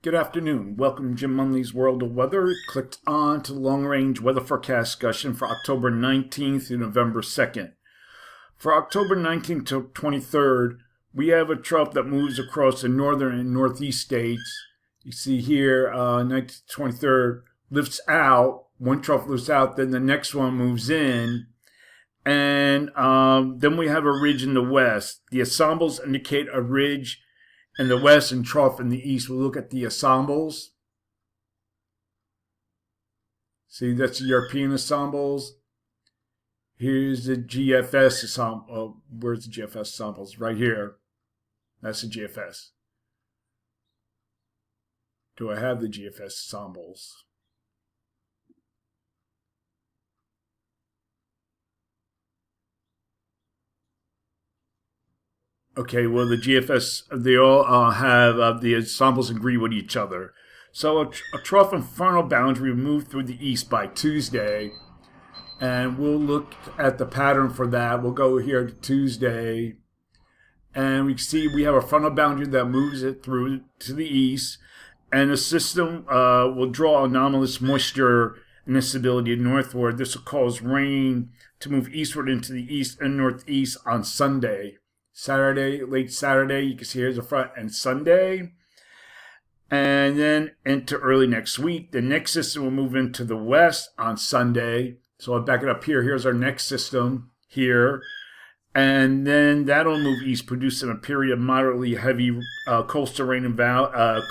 Good afternoon. Welcome to Jim Munley's World of Weather. Clicked on to the long-range weather forecast discussion for October 19th through November 2nd. For October 19th to 23rd, we have a trough that moves across the northern and northeast states. You see here, 19th to 23rd lifts out. One trough lifts out, then the next one moves in. And then we have a ridge in the west. The ensembles indicate a ridge in the west and trough in the east. We'll look at the ensembles. See, that's the European ensembles. Here's the GFS ensemble. Where's the GFS ensembles? Right here. That's the GFS. Do I have the GFS ensembles? Okay, well, the GFS, they all have the ensembles agree with each other. So a trough and frontal boundary will move through the east by Tuesday. And we'll look at the pattern for that. We'll go here to Tuesday. And we see we have a frontal boundary that moves it through to the east. And the system will draw anomalous moisture and instability northward. This will cause rain to move eastward into the east and northeast on Sunday. Saturday, late Saturday, you can see here's the front, and Sunday. And then into early next week, the next system will move into the west on Sunday. So I'll back it up here. Here's our next system here. And then that'll move east, producing a period of moderately heavy coastal rain and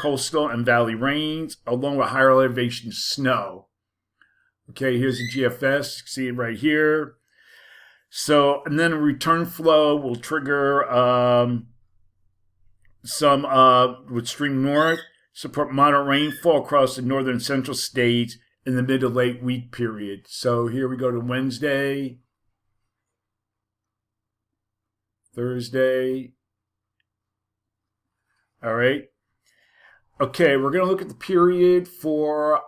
coastal and valley rains, along with higher elevation snow. Okay, here's the GFS. You can see it right here. So, and then a return flow will trigger some with stream north, support moderate rainfall across the northern central states in the mid to late week period. So here we go to Wednesday, Thursday. All right. Okay, we're going to look at the period for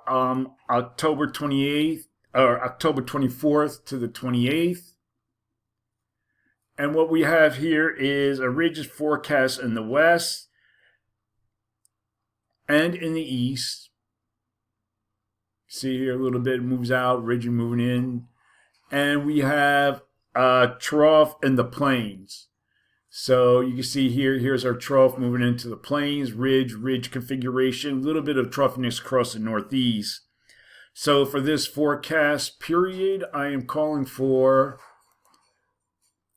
October 28th or October 24th to the 28th. And what we have here is a ridge forecast in the west and in the east. See here a little bit, it moves out, ridge moving in. And we have a trough in the plains. So you can see here, here's our trough moving into the plains, ridge configuration, a little bit of troughiness across the northeast. So for this forecast period, I am calling for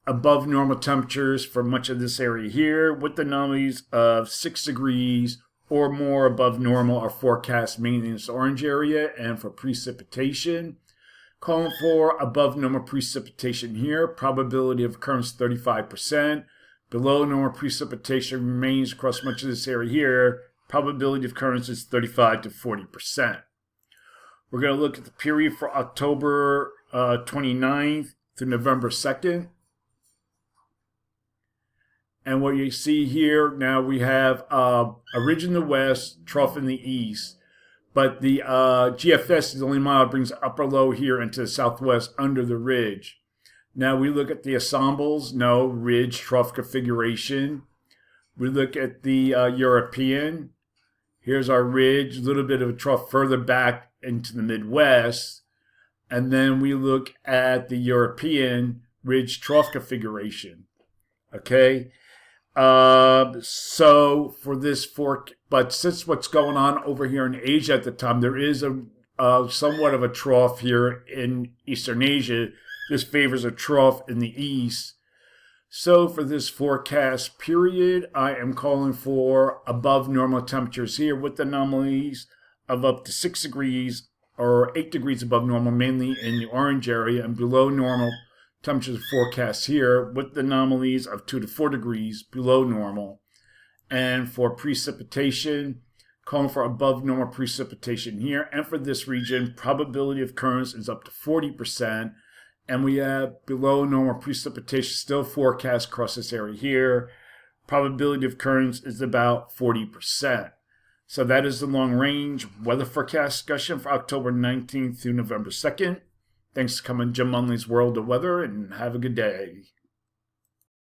above normal temperatures for much of this area here, with anomalies of 6 degrees or more above normal are forecast mainly in this orange area. And for precipitation, calling for above normal precipitation here, probability of occurrence 35%. Below normal precipitation remains across much of this area here, probability of occurrence is 35 to 40%. We're going to look at the period for October 29th through November 2nd. And what you see here, now we have a ridge in the west, trough in the east. But the GFS is the only model that brings upper low here into the southwest under the ridge. Now we look at the ensembles, no, ridge, trough configuration. We look at the European. Here's our ridge, a little bit of a trough further back into the Midwest. And then we look at the European ridge trough configuration. Okay. So for this but since what's going on over here in Asia at the time, there is a somewhat of a trough here in Eastern Asia. This favors a trough in the east. So for this forecast period, I am calling for above normal temperatures here with anomalies of up to 6 degrees or 8 degrees above normal, mainly in the orange area, and below normal temperatures forecast here with anomalies of 2 to 4 degrees below normal. And for precipitation, calling for above normal precipitation here. And for this region, probability of occurrence is up to 40%. And we have below normal precipitation still forecast across this area here. Probability of occurrence is about 40%. So that is the long range weather forecast discussion for October 19th through November 2nd. Thanks for coming to Jim Munley's World of Weather, and have a good day.